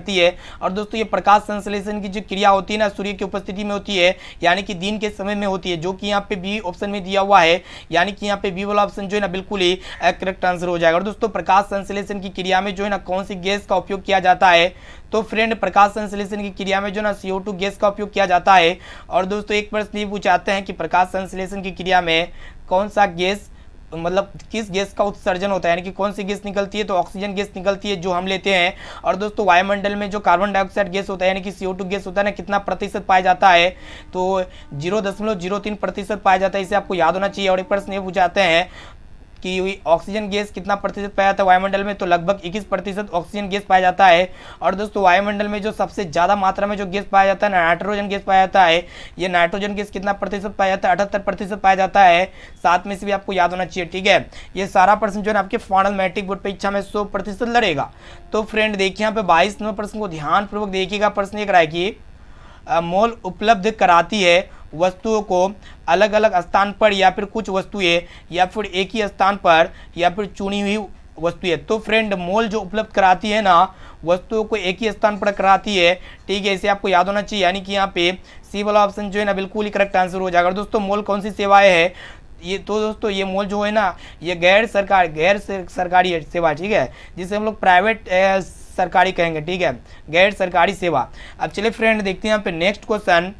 है। और दोस्तों ये प्रकाश संश्लेषण की जो क्रिया होती है ना सूर्य की उपस्थिति में होती है, यानी कि दिन के समय में होती है, जो कि यहाँ पे बी ऑप्शन में दिया हुआ है। यानी कि यहाँ पे बी वाला ऑप्शन जो है ना बिल्कुल ही करेक्ट आंसर हो जाएगा। और दोस्तों प्रकाश संश्लेषण की क्रिया में जो है ना कौन सी गैस का उपयोग किया जाता है, तो फ्रेंड प्रकाश संश्लेषण की क्रिया में जो ना CO2 गैस का उपयोग किया जाता है। और दोस्तों एक प्रश्न ये पूछाते हैं कि प्रकाश संश्लेषण की क्रिया में कौन सा गैस, मतलब किस गैस का उत्सर्जन होता है, यानी कि कौन सी गैस निकलती है, तो ऑक्सीजन गैस निकलती है जो हम लेते हैं। और दोस्तों वायुमंडल में जो कार्बन डाइऑक्साइड गैस होता है यानी कि CO2 गैस होता है ना कितना प्रतिशत पाया जाता है, तो 0.03% पाया जाता है। इसे आपको याद होना चाहिए। और एक प्रश्न ये पूछाते हैं कि ऑक्सीजन गैस कितना प्रतिशत पाया जाता है वायुमंडल में, तो लगभग 21% ऑक्सीजन गैस पाया जाता है। और दोस्तों वायुमंडल में जो सबसे ज़्यादा मात्रा में जो गैस पाया जाता है नाइट्रोजन गैस पाया जाता है। ये नाइट्रोजन गैस कितना प्रतिशत पाया जाता है, 78% पाया जाता है। साथ में से भी आपको याद होना चाहिए, ठीक है। ये सारा प्रश्न जो है आपके फाइनल मैट्रिक बोर्ड परीक्षा में 100% लड़ेगा। तो फ्रेंड देखिए यहाँ पे 22वें प्रश्न को ध्यानपूर्वक देखिएगा। प्रश्न ये कराए कि मोल उपलब्ध कराती है वस्तुओं को अलग अलग स्थान पर, या फिर कुछ वस्तुएं या फिर एक ही स्थान पर, या फिर चुनी हुई वस्तु है। तो फ्रेंड मोल जो उपलब्ध कराती है ना वस्तुओं को एक ही स्थान पर कराती है, ठीक है, इसे आपको याद होना चाहिए। यानी कि यहाँ पे सी वाला ऑप्शन जो है ना बिल्कुल ही करेक्ट आंसर हो जाएगा। दोस्तों मोल कौन सी सेवाएं है ये, तो दोस्तों ये मोल जो है ना ये गैर सरकारी सेवा, ठीक है, जिसे हम लोग प्राइवेट सरकारी कहेंगे, ठीक है, गैर सरकारी सेवा। अब चलिए फ्रेंड देखते हैं यहाँ पे नेक्स्ट क्वेश्चन।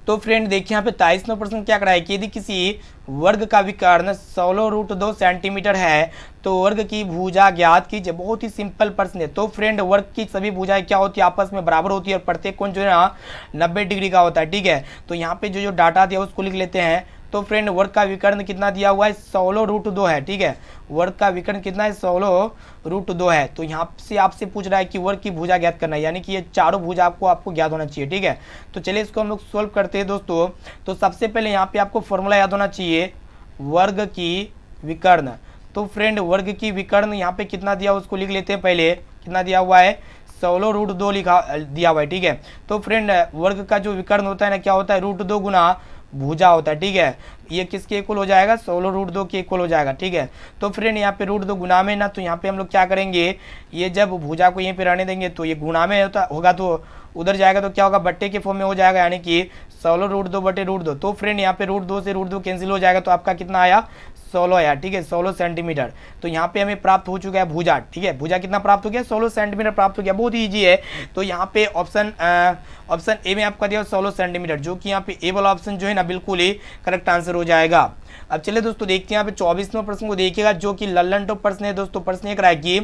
तो फ्रेंड देखिए यहाँ पे 23वां प्रश्न क्या कराया कि यदि किसी वर्ग का विकर्ण 16√2 सेंटीमीटर है तो वर्ग की भुजा ज्ञात कीजिए। बहुत ही सिंपल प्रश्न है। तो फ्रेंड वर्ग की सभी भुजाएं क्या होती है, आपस में बराबर होती है और प्रत्येक कोण जो है ना 90 डिग्री का होता है, ठीक है। तो यहाँ पे जो डाटा दिया उसको लिख लेते हैं। तो फ्रेंड वर्ग का विकर्ण कितना दिया हुआ है 16√2 है, ठीक है, वर्ग का विकर्ण कितना है 16√2 है। तो यहाँ से आपसे पूछ रहा है कि वर्ग की भुजा ज्ञात करना है, यानी कि ये चारों भुजा आपको ज्ञात होना चाहिए, ठीक है। तो चलिए इसको हम लोग सोल्व करते हैं दोस्तों। तो सबसे पहले यहाँ पे आपको फॉर्मूला याद होना चाहिए वर्ग की विकर्ण। तो फ्रेंड वर्ग की विकर्ण यहाँ पे कितना दिया उसको लिख लेते हैं। पहले कितना दिया हुआ है 16√2 लिखा दिया हुआ है, ठीक है। तो फ्रेंड वर्ग का जो विकर्ण होता है ना क्या होता है √2 गुना भुजा होता है, ठीक है। ये किसके इक्वल हो जाएगा 16√2 के इक्वल हो जाएगा, ठीक है। तो फ्रेंड यहाँ पे √2 गुना में ना, तो यहाँ पे हम लोग क्या करेंगे, ये जब भुजा को यहीं पे रहने देंगे तो ये गुना में होगा तो उधर जाएगा तो क्या होगा बट्टे के फॉर्म में हो जाएगा, यानी कि 16√2 बटे √2। तो फ्रेंड यहाँ पे √2 से √2 कैंसिल हो जाएगा तो आपका कितना आया 16 आया, ठीक है, 16 सेंटीमीटर। तो यहाँ पे हमें प्राप्त हो चुका है भुजा, ठीक है, भुजा कितना प्राप्त हो गया 16 सेंटीमीटर प्राप्त हो गया। बहुत ही ईजी है। तो यहाँ पे ऑप्शन ए में आपका दिया 16 सेंटीमीटर, जो कि यहाँ पे ए वाला ऑप्शन जो है ना बिल्कुल ही करेक्ट आंसर हो जाएगा। अब चलिए दोस्तों देखते हैं यहाँ पे 24वां प्रश्न को देखिएगा, जो कि लल्लन टॉप प्रश्न है दोस्तों। प्रश्न एक रहा है कि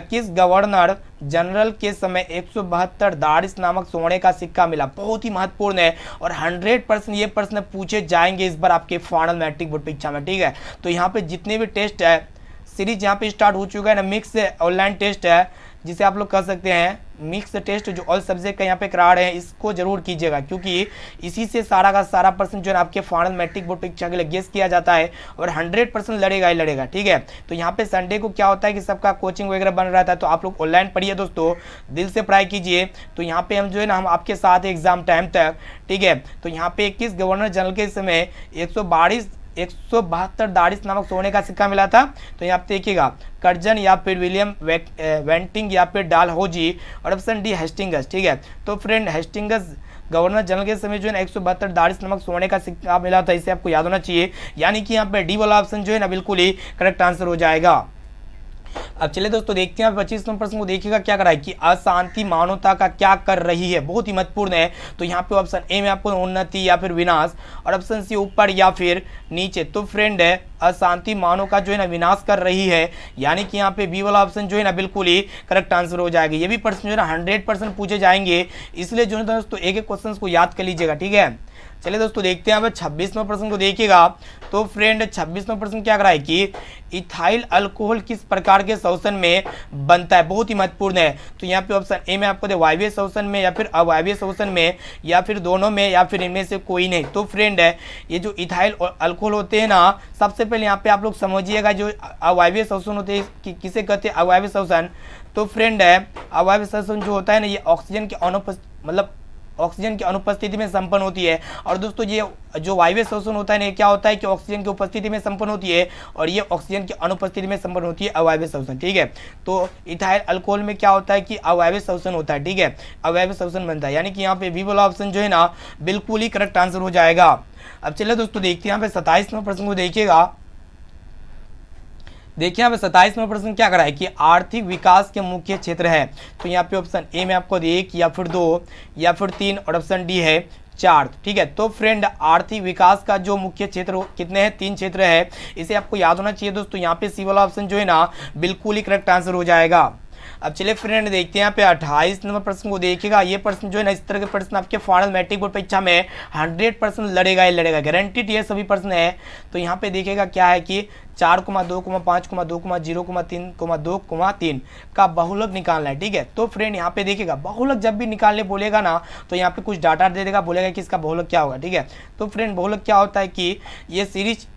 किस गवर्नर जनरल के समय 172 दारिस नामक सोने का सिक्का मिला। बहुत ही महत्वपूर्ण है और 100% ये प्रश्न पूछे जाएंगे इस बार आपके फाइनल मैट्रिक बोर्ड परीक्षा में, ठीक है। तो यहाँ पे जितने भी टेस्ट है सीरीज यहाँ पे स्टार्ट हो चुका है ना, मिक्स ऑनलाइन टेस्ट है जिसे आप लोग कह सकते हैं मिक्स टेस्ट, जो ऑल सब्जेक्ट का यहाँ पे करा रहे हैं, इसको जरूर कीजिएगा क्योंकि इसी से सारा का सारा प्रश्न जो है आपके फाइनल मैट्रिक बोर्ड परीक्षा के लिए गेस किया जाता है और 100% लड़ेगा ही लड़ेगा, ठीक है। तो यहाँ पे संडे को क्या होता है कि सबका कोचिंग वगैरह बन रहा था, तो आप लोग ऑनलाइन पढ़िए दोस्तों, दिल से पढ़ाई कीजिए। तो यहाँ पे हम जो है ना हम आपके साथ एग्जाम टाइम तक, ठीक है। तो यहाँ पे 21 गवर्नर जनरल के समय 172 दारिस नामक सोने का सिक्का मिला था। तो यहाँ पे देखिएगा कर्जन या फिर विलियम वेंटिंग या फिर डालहौजी और ऑप्शन डी हेस्टिंगस, ठीक है। तो फ्रेंड हेस्टिंगस गवर्नर जनरल के समय जो है ना 172 दारिस नमक सोने का सिक्का मिला था, इसे आपको याद होना चाहिए। यानी कि यहाँ पे डी वाला ऑप्शन जो है ना बिल्कुल ही करेक्ट आंसर हो जाएगा। अब चलिए दोस्तों देखते हैं 25वां प्रश्न को देखिएगा क्या कर रहा है कि अशांति मानवता का क्या कर रही है। बहुत ही महत्वपूर्ण है। तो यहाँ पे ऑप्शन ए में आपको उन्नति या फिर विनाश और ऑप्शन सी ऊपर या फिर नीचे। तो फ्रेंड है अशांति मानव का जो है ना विनाश कर रही है, यानी कि यहाँ पे बी वाला ऑप्शन जो है ना बिल्कुल ही करेक्ट आंसर हो जाएगा। ये भी प्रश्न जो है ना 100% पूछे जाएंगे, इसलिए जो है दोस्तों एक एक क्वेश्चन को याद कर लीजिएगा, ठीक है। चलिए दोस्तों देखते हैं अब 26वां प्रश्न को देखिएगा। तो फ्रेंड 26वां प्रश्न क्या कर रहा है कि इथाइल अल्कोहल किस प्रकार के शोषण में बनता है। बहुत ही महत्वपूर्ण है। तो यहाँ पे ऑप्शन ए में आपको दे वायवीय शोषण में या फिर अवायवीय शोषण में या फिर दोनों में या फिर इनमें से कोई नहीं। तो फ्रेंड है ये जो इथाइल अल्कोहल होते हैं ना, सबसे पहले यहाँ पे आप लोग समझिएगा जो अवायवीय शोषण होते हैं किसे कहते हैं अवायवीय शोषण। तो फ्रेंड है अवायवीय शोषण जो होता है ना ये ऑक्सीजन के ऑक्सीजन की अनुपस्थिति में संपन्न होती है। और दोस्तों ये जो वायवीय शोषण होता है ना क्या होता है कि ऑक्सीजन की उपस्थिति में संपन्न होती है और ये ऑक्सीजन की अनुपस्थिति में संपन्न होती है अवायवीय शोषण, ठीक है। तो इथाइल अल्कोहल में क्या होता है कि अवायवीय शोषण होता है, ठीक है, अवायवीय शोषण बनता है। यानी कि यहाँ पे बी वाला ऑप्शन जो है ना बिल्कुल ही करेक्ट आंसर हो जाएगा। अब चलिए दोस्तों देखते हैं यहाँ पे 27वां प्रश्न को देखिएगा। देखिए यहाँ पे 27वां प्रश्न क्या करा है कि आर्थिक विकास के मुख्य क्षेत्र है। तो यहाँ पे ऑप्शन ए में आपको 1 या फिर 2 या फिर 3 और ऑप्शन डी है 4, ठीक है। तो फ्रेंड आर्थिक विकास का जो मुख्य क्षेत्र कितने हैं 3 क्षेत्र है, इसे आपको याद होना चाहिए दोस्तों। यहाँ पे सी वाला ऑप्शन जो है ना बिल्कुल ही करेक्ट आंसर हो जाएगा। अब चलिए फ्रेंड देखते हैं यहाँ पे 28 नंबर प्रश्न को देखिएगा। ये प्रश्न जो है ना इस तरह के प्रश्न आपके फाइनल मैट्रिक बोर्ड परीक्षा में 100% लड़ेगा ही लड़ेगा, गारंटीड ये सभी प्रश्न है। तो यहाँ पे देखिएगा क्या है कि 4,2,5,2,0,3,2,3 का बहुलक निकालना है, ठीक है। तो फ्रेंड यहाँ पे देखिएगा बहुलक जब भी निकालने बोलेगा ना तो यहाँ पे कुछ डाटा दे देगा, बोलेगा कि इसका बहुलक क्या होगा, ठीक है। तो फ्रेंड बहुलक क्या होता है कि ये सीरीज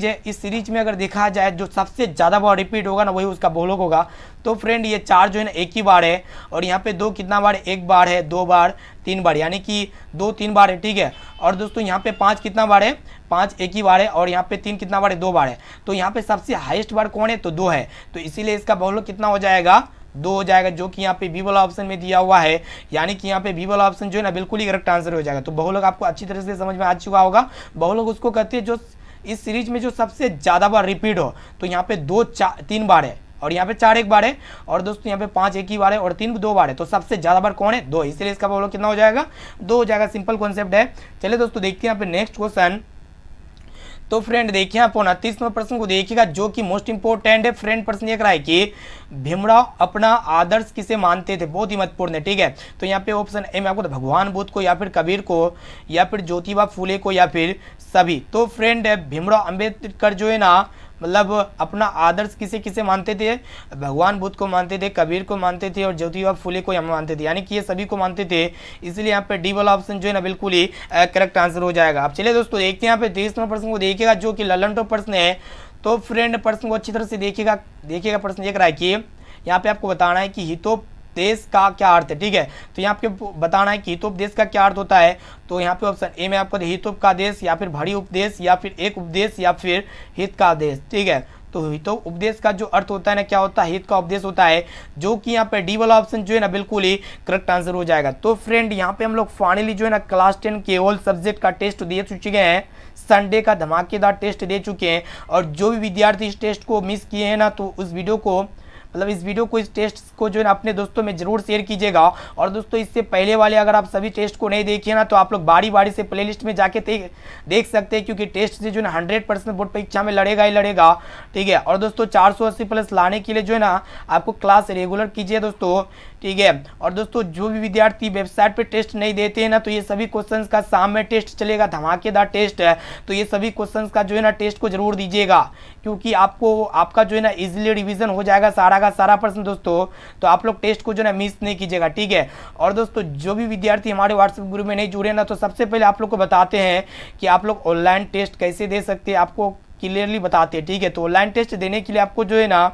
है, इस सीरीज में अगर देखा जाए जो सबसे ज़्यादा बार रिपीट होगा ना वही उसका बहुलक होगा। तो फ्रेंड ये 4 जो है ना एक ही बार है और यहाँ पे 2 कितना बार, 1 बार है, 2 बार, 3 बार, यानी कि 2 3 बार है, ठीक है। और दोस्तों यहाँ पे 5 कितना बार है, 5 एक ही बार है, और यहाँ पे 3 कितना बार है, 2 बार है। तो यहाँ पे सबसे हाईएस्ट बार कौन है, तो 2 है, तो इसीलिए इसका बहुलक कितना हो जाएगा, 2 हो जाएगा, जो कि यहाँ पे बी वाला ऑप्शन में दिया हुआ है। यानी कि यहाँ पे बी वाला ऑप्शन जो है ना बिल्कुल ही करेक्ट आंसर हो जाएगा। तो बहुलक आपको अच्छी तरह से समझ में आ चुका होगा। बहुलक उसको कहते हैं जो इस सीरीज में जो सबसे ज़्यादा बार रिपीट हो। तो यहाँ पे 2 3 बार है, और यहाँ पे 4 एक बार है, और दोस्तों यहाँ पे 5 एक ही बार है, और 3 2 बार है। तो सबसे ज़्यादा बार कौन है, 2, इसलिए इसका बहुलक कितना हो जाएगा, 2 हो जाएगा। सिंपल कॉन्सेप्ट है। चलिए दोस्तों देखते हैं यहाँ पे नेक्स्ट क्वेश्चन। तो फ्रेंड देखिए आप 29वें प्रश्न को देखिएगा, जो कि मोस्ट इंपोर्टेंट है। फ्रेंड प्रश्न ये रहा है कि भीमराव अपना आदर्श किसे मानते थे, बहुत ही महत्वपूर्ण है, ठीक है। तो यहाँ पे ऑप्शन ए में आपको भगवान बुद्ध को, या फिर कबीर को, या फिर ज्योतिबा फूले को, या फिर सभी। तो फ्रेंड भीमराव अंबेडकर जो है ना, मतलब अपना आदर्श किसे किसे मानते थे, भगवान बुद्ध को मानते थे, कबीर को मानते थे, और ज्योतिबा फूले को यहाँ मानते थे, यानी कि ये सभी को मानते थे। इसलिए यहाँ पे डी वाला ऑप्शन जो है ना बिल्कुल ही करेक्ट आंसर हो जाएगा। अब चलिए दोस्तों देखते हैं यहाँ पे 23वें प्रश्न को देखिएगा, जो कि ललन टॉप प्रश्न है। तो फ्रेंड प्रश्न को अच्छी तरह से देखिएगा। प्रश्न ये रहा है कि यहाँ पे आपको बताना है कि हितोपदेश का क्या अर्थ है, ठीक है। तो यहाँ पे बताना है कि हितोपदेश का क्या अर्थ होता है। तो यहाँ पे ऑप्शन ए में आपको हितोप का आदेश, या फिर भरी उपदेश, या फिर एक उपदेश, या फिर हित का आदेश, ठीक है। तो हितो उपदेश का जो अर्थ होता है ना, क्या होता है, हित का उपदेश होता है, जो कि यहाँ पे डी वाला ऑप्शन जो है ना बिल्कुल ही करेक्ट आंसर हो जाएगा। तो फ्रेंड यहाँ पे हम लोग फाइनली जो है ना क्लास 10 के ऑल सब्जेक्ट का टेस्ट दे चुके हैं, संडे का धमाकेदार टेस्ट दे चुके हैं। और जो भी विद्यार्थी इस टेस्ट को मिस किए हैं ना, तो उस वीडियो को इस टेस्ट को जो है ना अपने दोस्तों में जरूर शेयर कीजिएगा। और दोस्तों इससे पहले वाले अगर आप सभी टेस्ट को नहीं देखिए ना, तो आप लोग बारी बारी से प्लेलिस्ट में जाके देख सकते हैं, क्योंकि टेस्ट से जो है ना 100% बोर्ड परीक्षा में लड़ेगा ही लड़ेगा, ठीक है। और दोस्तों 480 प्लस लाने के लिए जो है ना आपको क्लास रेगुलर कीजिए दोस्तों, ठीक है। और दोस्तों जो भी विद्यार्थी वेबसाइट पे टेस्ट नहीं देते हैं ना, तो ये सभी क्वेश्चंस का शाम में टेस्ट चलेगा, धमाकेदार टेस्ट है। तो ये सभी क्वेश्चंस का जो है ना टेस्ट को जरूर दीजिएगा, क्योंकि आपका जो है ना इजीली रिवीजन हो जाएगा सारा का सारा प्रश्न दोस्तों। तो आप लोग टेस्ट को जो है ना मिस नहीं कीजिएगा, ठीक है। और दोस्तों जो भी विद्यार्थी हमारे व्हाट्सएप ग्रुप में नहीं जुड़े ना, तो सबसे पहले आप लोग को बताते हैं कि आप लोग ऑनलाइन टेस्ट कैसे दे सकते हैं, आपको क्लियरली बताते हैं, ठीक है। तो ऑनलाइन टेस्ट देने के लिए आपको जो है ना,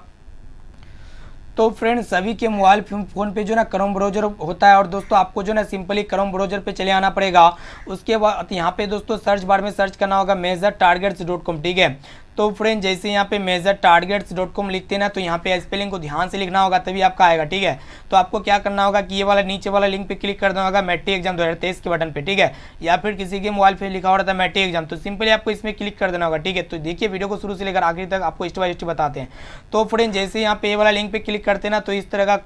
तो फ्रेंड सभी के मोबाइल फ़ोन पे जो ना क्रोम ब्राउज़र होता है, और दोस्तों आपको जो ना सिंपली क्रोम ब्राउज़र पे चले आना पड़ेगा। उसके बाद यहाँ पे दोस्तों सर्च बार में सर्च करना होगा measuretargets.com, ठीक है। तो फ्रेंड जैसे यहाँ पे measuretargets.com लिखते हैं ना, तो यहाँ पे स्पेलिंग को ध्यान से लिखना होगा, तभी आपका आएगा, ठीक है। तो आपको क्या करना होगा कि ये वाला नीचे वाला लिंक पे क्लिक करना होगा मैट्रिक एग्जाम 2023 के बटन पे, ठीक है। या फिर किसी के मोबाइल पे लिखा हो रहा था मैट्रिक एग्जाम, तो सिंपली आपको इसमें क्लिक कर देना होगा, ठीक है। तो देखिए वीडियो को शुरू से लेकर आखिर तक आपको स्टेप बाय स्टेप बताते हैं। तो फ्रेंड जैसे यहाँ पे ये वाला लिंक पे क्लिक करते हैं ना, तो इस तरह का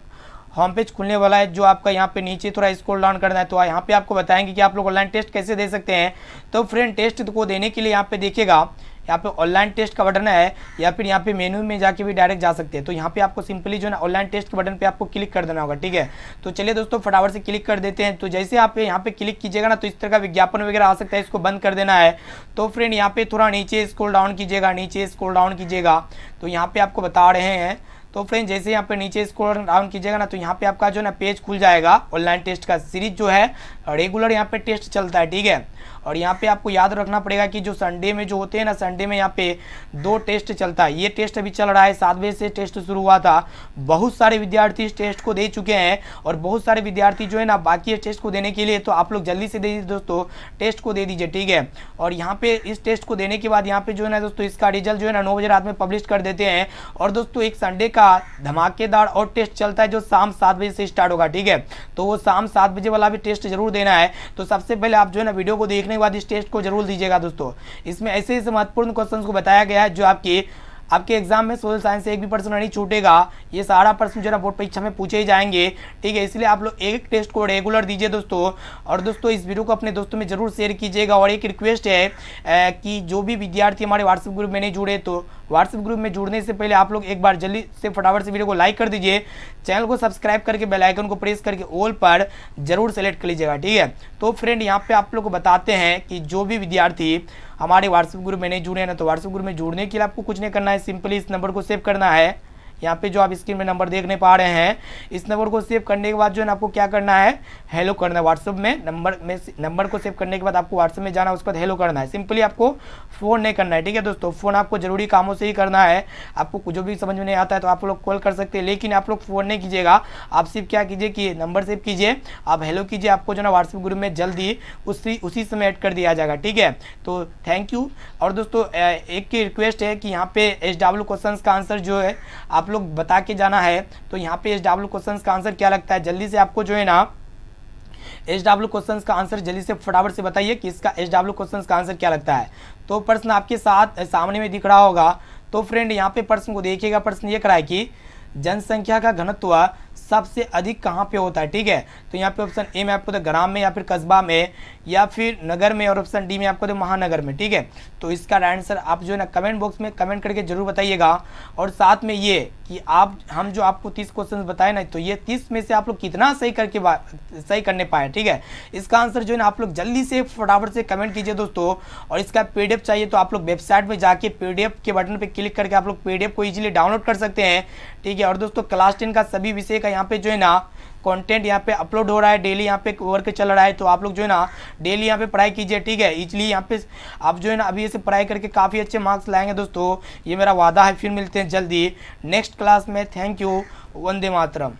होम पेज खुलने वाला है, जो आपका यहाँ पे नीचे थोड़ा स्क्रॉल डाउन करना है। तो यहाँ पे आपको बताएंगे कि आप लोग ऑनलाइन टेस्ट कैसे दे सकते हैं। तो फ्रेंड टेस्ट को देने के लिए यहाँ पे देखिएगा, यहाँ पे ऑनलाइन टेस्ट का बटन है, या फिर यहाँ पे मेन्यू में जाके भी डायरेक्ट जा सकते हैं। तो यहाँ पे आपको सिंपली जो है ना ऑनलाइन टेस्ट के बटन पे आपको क्लिक कर देना होगा, ठीक है। तो चलिए दोस्तों फटाफट से क्लिक कर देते हैं। तो जैसे आप यहाँ पे क्लिक कीजिएगा ना, तो इस तरह का विज्ञापन वगैरह आ सकता है, इसको बंद कर देना है। तो फ्रेंड यहाँ पे थोड़ा नीचे स्क्रॉल डाउन कीजिएगा, तो यहाँ पे आपको बता रहे हैं। तो फ्रेंड जैसे यहाँ पे नीचे स्क्रॉल डाउन कीजिएगा ना, तो यहाँ पे आपका जो ना पेज खुल जाएगा ऑनलाइन टेस्ट का। सीरीज जो है रेगुलर यहाँ पे टेस्ट चलता है, ठीक है। और यहाँ पे आपको याद रखना पड़ेगा कि जो संडे में जो होते हैं ना, संडे में यहाँ पे 2 टेस्ट चलता है। ये टेस्ट अभी चल रहा है, 7 बजे से टेस्ट शुरू हुआ था। बहुत सारे विद्यार्थी इस टेस्ट को दे चुके हैं, और बहुत सारे विद्यार्थी जो है ना बाकी है टेस्ट को देने के लिए। तो आप लोग जल्दी से दे दीजिए दोस्तों, टेस्ट को दे दीजिए, ठीक है। और यहाँ पे इस टेस्ट को देने के बाद यहाँ पे जो है ना दोस्तों इसका रिजल्ट जो है ना 9 बजे रात में पब्लिश कर देते हैं। और दोस्तों एक संडे का धमाकेदार और टेस्ट चलता है, जो शाम 7 बजे से स्टार्ट होगा, ठीक है। तो वो शाम 7 बजे वाला भी टेस्ट जरूर देना है। तो सबसे पहले आप जो है ना वीडियो को देखने के बाद इस टेस्ट को जरूर दीजिएगा दोस्तों। इसमें ऐसे ऐसे महत्वपूर्ण क्वेश्चंस को बताया गया है, जो आपके एग्जाम में सोशल साइंस से एक भी प्रश्न नहीं छूटेगा। ये सारा प्रश्न जो है ना बोर्ड परीक्षा में पूछे ही जाएंगे, ठीक है। इसलिए आप लोग एक टेस्ट को रेगुलर दीजिए दोस्तों। और दोस्तों इस वीडियो को अपने दोस्तों में जरूर शेयर कीजिएगा। और एक रिक्वेस्ट है कि जो भी विद्यार्थी हमारे व्हाट्सएप ग्रुप में नहीं जुड़े, तो व्हाट्सएप ग्रुप में जुड़ने से पहले आप लोग एक बार जल्दी से फटाफट से वीडियो को लाइक कर दीजिए, चैनल को सब्सक्राइब करके बेल आइकन को प्रेस करके ऑल पर जरूर सेलेक्ट कर लीजिएगा, ठीक है। तो फ्रेंड यहाँ पे आप लोग को बताते हैं कि जो भी विद्यार्थी हमारे व्हाट्सएप ग्रुप में नहीं जुड़े हैं ना, तो व्हाट्सएप ग्रुप में जुड़ने के लिए आपको कुछ नहीं करना है, सिंपली इस नंबर को सेव करना है। यहाँ पे जो आप स्क्रीन में नंबर देखने पा रहे हैं, इस नंबर को सेव करने के बाद जो है ना आपको क्या करना है, हेलो करना है। व्हाट्सअप में नंबर को सेव करने के बाद आपको व्हाट्सअप में जाना है, उसके बाद हेलो करना है। सिंपली आपको फ़ोन नहीं करना है, ठीक है दोस्तों। फ़ोन आपको जरूरी कामों से ही करना है। आपको जो भी समझ में नहीं आता है तो आप लोग कॉल कर सकते हैं, लेकिन आप लोग फ़ोन नहीं कीजिएगा। आप सिर्फ क्या कीजिए कि नंबर सेव कीजिए, आप हेलो कीजिए, आपको जो ना व्हाट्सएप ग्रुप में जल्दी उसी समय ऐड कर दिया जाएगा, ठीक है। तो थैंक यू। और दोस्तों एक की रिक्वेस्ट है कि यहाँ पे SW क्वेश्चन का आंसर जो है आप लोग बता के जाना है। तो यहाँ पे SW क्वेश्चन का आंसर क्या लगता है, जल्दी से आपको जो है ना SW क्वेश्चन का आंसर जल्दी से फटाफट से बताइए कि इसका SW क्वेश्चन का आंसर क्या लगता है। तो प्रश्न आपके साथ सामने में दिख रहा होगा। तो फ्रेंड यहाँ पे प्रश्न को देखिएगा। प्रश्न ये करा है कि जनसंख्या का घनत्व सबसे अधिक कहाँ पे होता है, ठीक है। तो यहाँ पे ऑप्शन ए में आपको तो ग्राम में, या फिर कस्बा में, या फिर नगर में, और ऑप्शन डी में आपको तो महानगर में, ठीक है। तो इसका आंसर आप जो है ना कमेंट बॉक्स में कमेंट करके जरूर बताइएगा। और साथ में ये कि हम जो आपको 30 क्वेश्चन बताए ना, तो ये 30 में से आप लोग कितना सही करने पाए, ठीक है। इसका आंसर जो है ना आप लोग जल्दी से फटाफट से कमेंट कीजिए दोस्तों। और इसका PDF चाहिए तो आप लोग वेबसाइट में जाके PDF के बटन पे क्लिक करके आप लोग PDF को इजीली डाउनलोड कर सकते हैं, ठीक है। और दोस्तों क्लास 10 का सभी विषय का यहाँ पे जो है ना कंटेंट यहाँ पे अपलोड हो रहा है, डेली यहाँ पे वर्क चल रहा है। तो आप लोग जो है ना डेली यहाँ पे पढ़ाई कीजिए, ठीक है। इजली यहाँ पे आप जो है ना अभी ऐसे पढ़ाई करके काफ़ी अच्छे मार्क्स लाएंगे दोस्तों, ये मेरा वादा है। फिर मिलते हैं जल्दी नेक्स्ट क्लास में। Thank you. वंदे मातरम।